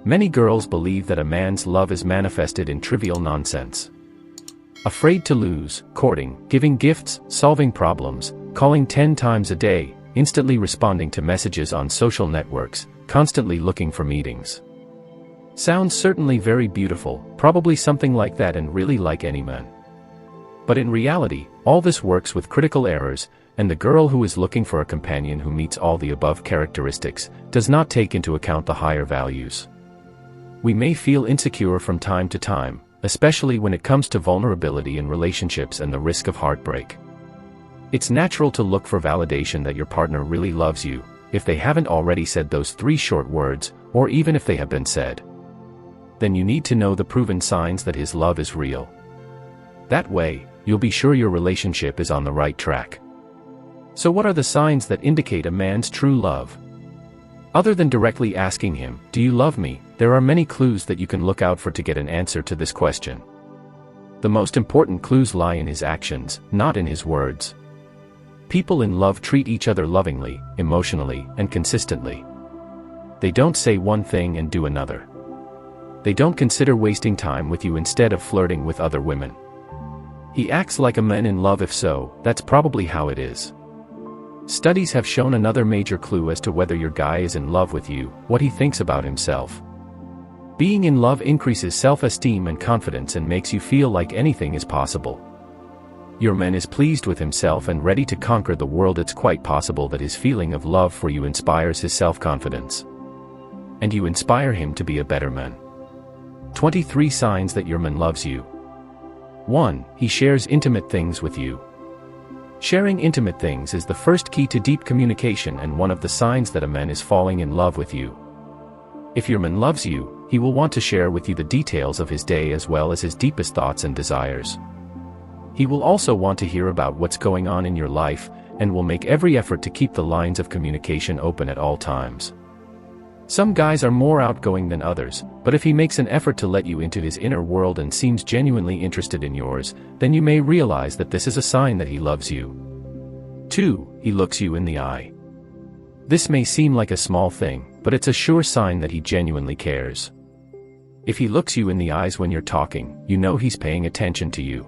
Many girls believe that a man's love is manifested in trivial nonsense. Afraid to lose, courting, giving gifts, solving problems, calling 10 times a day, instantly responding to messages on social networks, constantly looking for meetings. Sounds certainly very beautiful, probably something like that and really like any man. But in reality, all this works with critical errors, and the girl who is looking for a companion who meets all the above characteristics does not take into account the higher values. We may feel insecure from time to time, especially when it comes to vulnerability in relationships and the risk of heartbreak. It's natural to look for validation that your partner really loves you, if they haven't already said those 3 short words, or even if they have been said. Then you need to know the proven signs that his love is real. That way, you'll be sure your relationship is on the right track. So what are the signs that indicate a man's true love? Other than directly asking him, "Do you love me?" there are many clues that you can look out for to get an answer to this question. The most important clues lie in his actions, not in his words. People in love treat each other lovingly, emotionally, and consistently. They don't say one thing and do another. They don't consider wasting time with you instead of flirting with other women. He acts like a man in love. If so, that's probably how it is. Studies have shown another major clue as to whether your guy is in love with you: what he thinks about himself. Being in love increases self-esteem and confidence and makes you feel like anything is possible. Your man is pleased with himself and ready to conquer the world. It's quite possible that his feeling of love for you inspires his self-confidence. And you inspire him to be a better man. 23 signs that your man loves you. 1. He shares intimate things with you. Sharing intimate things is the first key to deep communication and one of the signs that a man is falling in love with you. If your man loves you, he will want to share with you the details of his day as well as his deepest thoughts and desires. He will also want to hear about what's going on in your life, and will make every effort to keep the lines of communication open at all times. Some guys are more outgoing than others, but if he makes an effort to let you into his inner world and seems genuinely interested in yours, then you may realize that this is a sign that he loves you. 2. He looks you in the eye. This may seem like a small thing, but it's a sure sign that he genuinely cares. If he looks you in the eyes when you're talking, you know he's paying attention to you.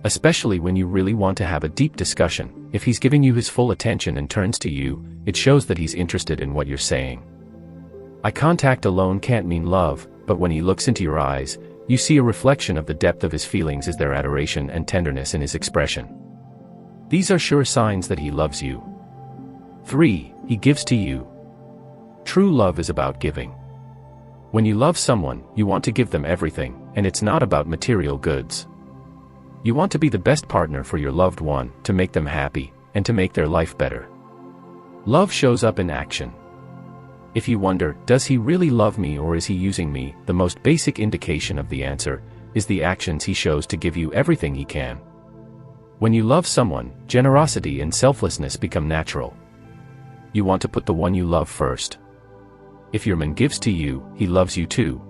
Especially when you really want to have a deep discussion, if he's giving you his full attention and turns to you, it shows that he's interested in what you're saying. Eye contact alone can't mean love, but when he looks into your eyes, you see a reflection of the depth of his feelings. Is there adoration and tenderness in his expression? These are sure signs that he loves you. 3. He gives to you. True love is about giving. When you love someone, you want to give them everything, and it's not about material goods. You want to be the best partner for your loved one, to make them happy, and to make their life better. Love shows up in action. If you wonder, does he really love me or is he using me, the most basic indication of the answer is the actions he shows to give you everything he can. When you love someone, generosity and selflessness become natural. You want to put the one you love first. If your man gives to you, he loves you too.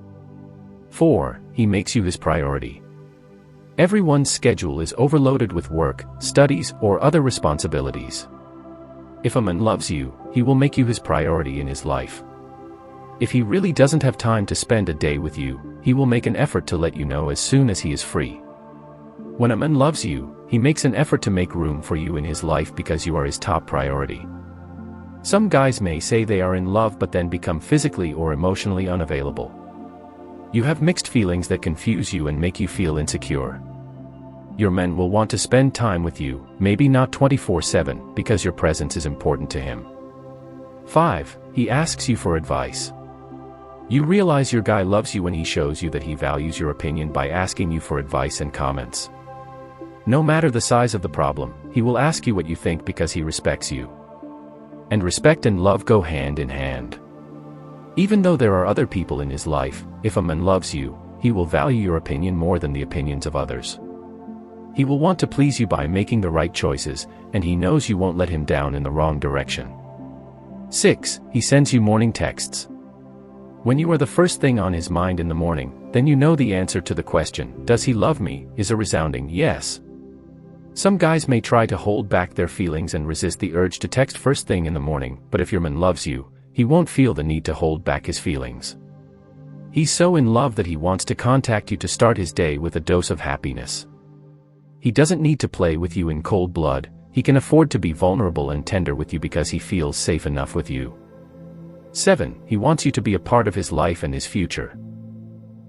4. He makes you his priority. Everyone's schedule is overloaded with work, studies, or other responsibilities. If a man loves you, he will make you his priority in his life. If he really doesn't have time to spend a day with you, he will make an effort to let you know as soon as he is free. When a man loves you, he makes an effort to make room for you in his life because you are his top priority. Some guys may say they are in love but then become physically or emotionally unavailable. You have mixed feelings that confuse you and make you feel insecure. Your man will want to spend time with you, maybe not 24/7, because your presence is important to him. 5. He asks you for advice. You realize your guy loves you when he shows you that he values your opinion by asking you for advice and comments. No matter the size of the problem, he will ask you what you think because he respects you. And respect and love go hand in hand. Even though there are other people in his life, if a man loves you, he will value your opinion more than the opinions of others. He will want to please you by making the right choices, and he knows you won't let him down in the wrong direction. 6. He sends you morning texts. When you are the first thing on his mind in the morning, then you know the answer to the question, "Does he love me?" is a resounding yes. Some guys may try to hold back their feelings and resist the urge to text first thing in the morning, but if your man loves you, he won't feel the need to hold back his feelings. He's so in love that he wants to contact you to start his day with a dose of happiness. He doesn't need to play with you in cold blood, he can afford to be vulnerable and tender with you because he feels safe enough with you. 7. He wants you to be a part of his life and his future.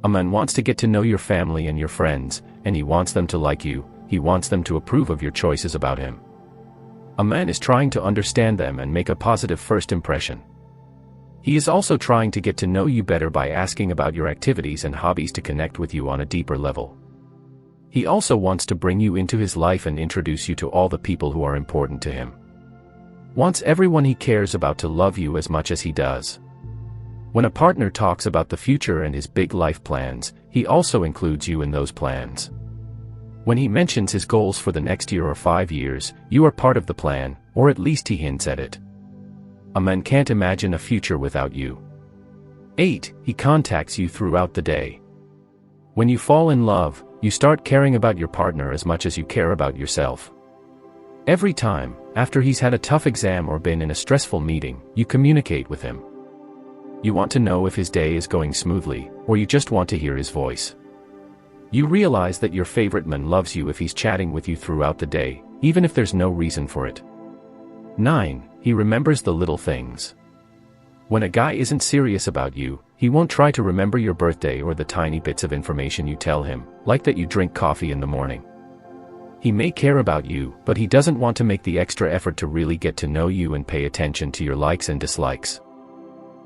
A man wants to get to know your family and your friends, and he wants them to like you, he wants them to approve of your choices about him. A man is trying to understand them and make a positive first impression. He is also trying to get to know you better by asking about your activities and hobbies to connect with you on a deeper level. He also wants to bring you into his life and introduce you to all the people who are important to him. Wants everyone he cares about to love you as much as he does. When a partner talks about the future and his big life plans, he also includes you in those plans. When he mentions his goals for the next year or 5 years, you are part of the plan, or at least he hints at it. A man can't imagine a future without you. 8. He contacts you throughout the day. When you fall in love, you start caring about your partner as much as you care about yourself. Every time, after he's had a tough exam or been in a stressful meeting, you communicate with him. You want to know if his day is going smoothly, or you just want to hear his voice. You realize that your favorite man loves you if he's chatting with you throughout the day, even if there's no reason for it. 9. He remembers the little things. When a guy isn't serious about you, he won't try to remember your birthday or the tiny bits of information you tell him, like that you drink coffee in the morning. He may care about you, but he doesn't want to make the extra effort to really get to know you and pay attention to your likes and dislikes.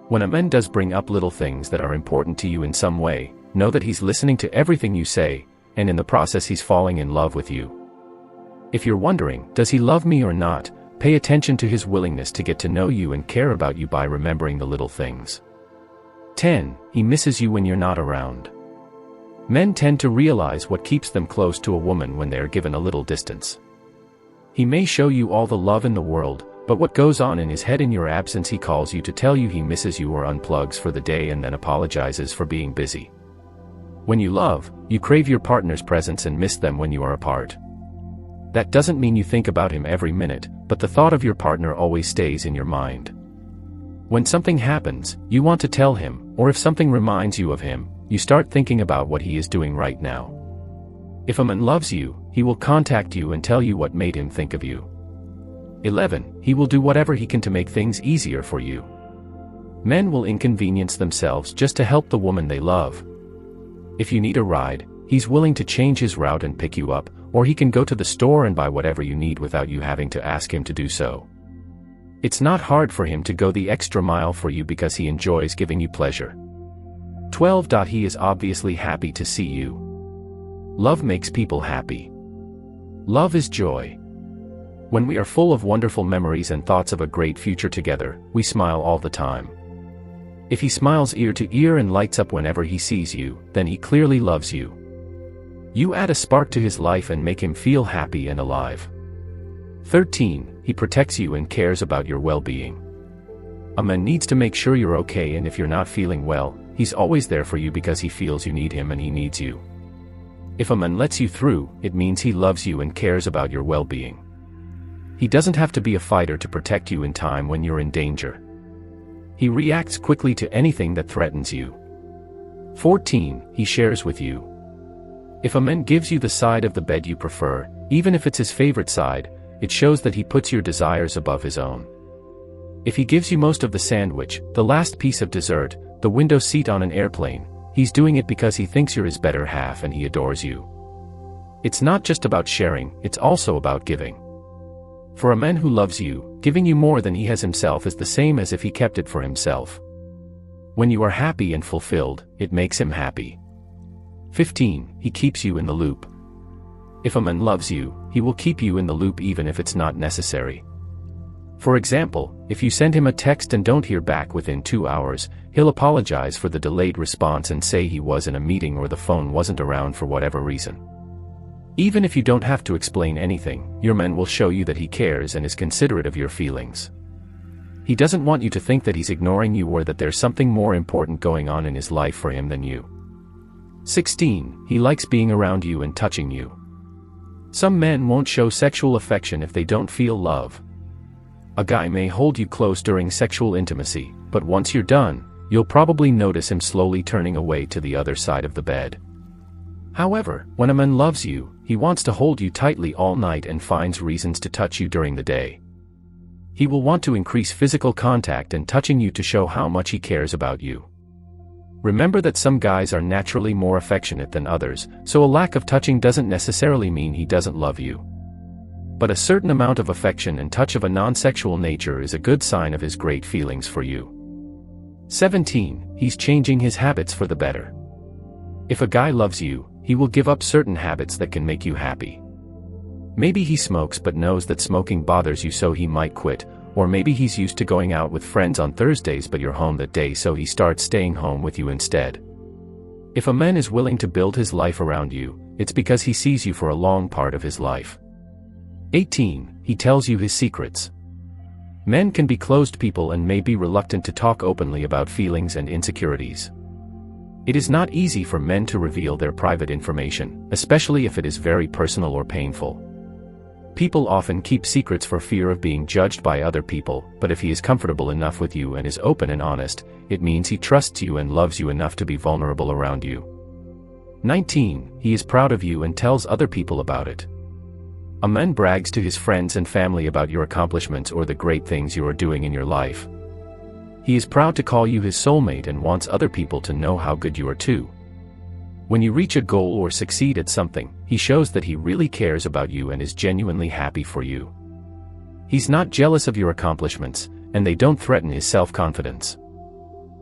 When a man does bring up little things that are important to you in some way, know that he's listening to everything you say, and in the process he's falling in love with you. If you're wondering, does he love me or not, pay attention to his willingness to get to know you and care about you by remembering the little things. 10. He misses you when you're not around. Men tend to realize what keeps them close to a woman when they are given a little distance. He may show you all the love in the world, but what goes on in his head in your absence, he calls you to tell you he misses you or unplugs for the day and then apologizes for being busy. When you love, you crave your partner's presence and miss them when you are apart. That doesn't mean you think about him every minute, but the thought of your partner always stays in your mind. When something happens, you want to tell him, or if something reminds you of him, you start thinking about what he is doing right now. If a man loves you, he will contact you and tell you what made him think of you. 11. He will do whatever he can to make things easier for you. Men will inconvenience themselves just to help the woman they love. If you need a ride, he's willing to change his route and pick you up, or he can go to the store and buy whatever you need without you having to ask him to do so. It's not hard for him to go the extra mile for you because he enjoys giving you pleasure. 12. He is obviously happy to see you. Love makes people happy. Love is joy. When we are full of wonderful memories and thoughts of a great future together, we smile all the time. If he smiles ear to ear and lights up whenever he sees you, then he clearly loves you. You add a spark to his life and make him feel happy and alive. 13. He protects you and cares about your well-being. A man needs to make sure you're okay, and if you're not feeling well, he's always there for you because he feels you need him and he needs you. If a man lets you through, it means he loves you and cares about your well-being. He doesn't have to be a fighter to protect you in time when you're in danger. He reacts quickly to anything that threatens you. 14. He shares with you. If a man gives you the side of the bed you prefer, even if it's his favorite side, it shows that he puts your desires above his own. If he gives you most of the sandwich, the last piece of dessert, the window seat on an airplane, he's doing it because he thinks you're his better half and he adores you. It's not just about sharing, it's also about giving. For a man who loves you, giving you more than he has himself is the same as if he kept it for himself. When you are happy and fulfilled, it makes him happy. 15. He keeps you in the loop. If a man loves you, he will keep you in the loop even if it's not necessary. For example, if you send him a text and don't hear back within 2 hours, he'll apologize for the delayed response and say he was in a meeting or the phone wasn't around for whatever reason. Even if you don't have to explain anything, your man will show you that he cares and is considerate of your feelings. He doesn't want you to think that he's ignoring you or that there's something more important going on in his life for him than you. 16. He likes being around you and touching you. Some men won't show sexual affection if they don't feel love. A guy may hold you close during sexual intimacy, but once you're done, you'll probably notice him slowly turning away to the other side of the bed. However, when a man loves you, he wants to hold you tightly all night and finds reasons to touch you during the day. He will want to increase physical contact and touching you to show how much he cares about you. Remember that some guys are naturally more affectionate than others, so a lack of touching doesn't necessarily mean he doesn't love you. But a certain amount of affection and touch of a non-sexual nature is a good sign of his great feelings for you. 17. He's changing his habits for the better. If a guy loves you, he will give up certain habits that can make you happy. Maybe he smokes but knows that smoking bothers you so he might quit, or maybe he's used to going out with friends on Thursdays but you're home that day so he starts staying home with you instead. If a man is willing to build his life around you, it's because he sees you for a long part of his life. 18. He tells you his secrets. Men can be closed people and may be reluctant to talk openly about feelings and insecurities. It is not easy for men to reveal their private information, especially if it is very personal or painful. People often keep secrets for fear of being judged by other people, but if he is comfortable enough with you and is open and honest, it means he trusts you and loves you enough to be vulnerable around you. 19. He is proud of you and tells other people about it. A man brags to his friends and family about your accomplishments or the great things you are doing in your life. He is proud to call you his soulmate and wants other people to know how good you are too. When you reach a goal or succeed at something, he shows that he really cares about you and is genuinely happy for you. He's not jealous of your accomplishments, and they don't threaten his self-confidence.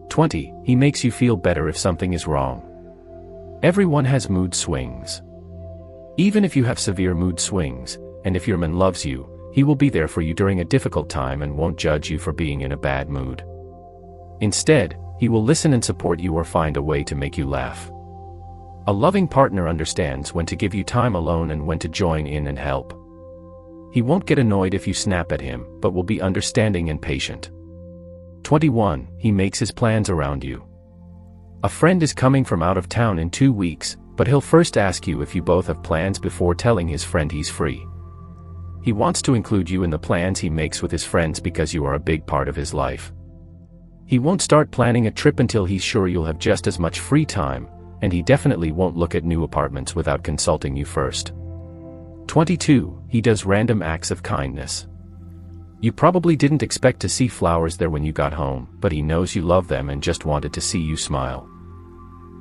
20. He makes you feel better if something is wrong. Everyone has mood swings. Even if you have severe mood swings, and if your man loves you, he will be there for you during a difficult time and won't judge you for being in a bad mood. Instead, he will listen and support you or find a way to make you laugh. A loving partner understands when to give you time alone and when to join in and help. He won't get annoyed if you snap at him, but will be understanding and patient. 21. He makes his plans around you. A friend is coming from out of town in 2 weeks, but he'll first ask you if you both have plans before telling his friend he's free. He wants to include you in the plans he makes with his friends because you are a big part of his life. He won't start planning a trip until he's sure you'll have just as much free time, and he definitely won't look at new apartments without consulting you first. 22. He does random acts of kindness. You probably didn't expect to see flowers there when you got home, but he knows you love them and just wanted to see you smile.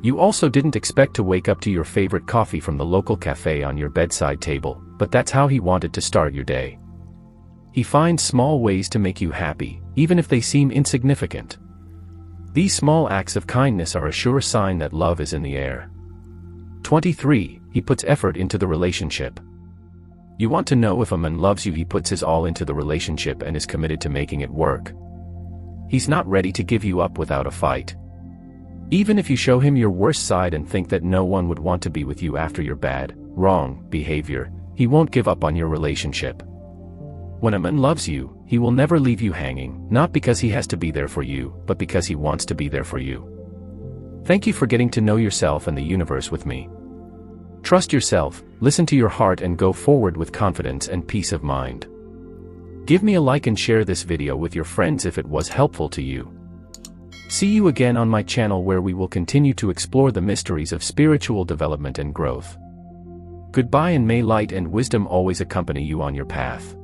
You also didn't expect to wake up to your favorite coffee from the local cafe on your bedside table, but that's how he wanted to start your day. He finds small ways to make you happy, even if they seem insignificant. These small acts of kindness are a sure sign that love is in the air. 23. He puts effort into the relationship. You want to know if a man loves you, he puts his all into the relationship and is committed to making it work. He's not ready to give you up without a fight. Even if you show him your worst side and think that no one would want to be with you after your bad, wrong behavior, he won't give up on your relationship. When a man loves you, he will never leave you hanging, not because he has to be there for you, but because he wants to be there for you. Thank you for getting to know yourself and the universe with me. Trust yourself, listen to your heart and go forward with confidence and peace of mind. Give me a like and share this video with your friends if it was helpful to you. See you again on my channel where we will continue to explore the mysteries of spiritual development and growth. Goodbye, and may light and wisdom always accompany you on your path.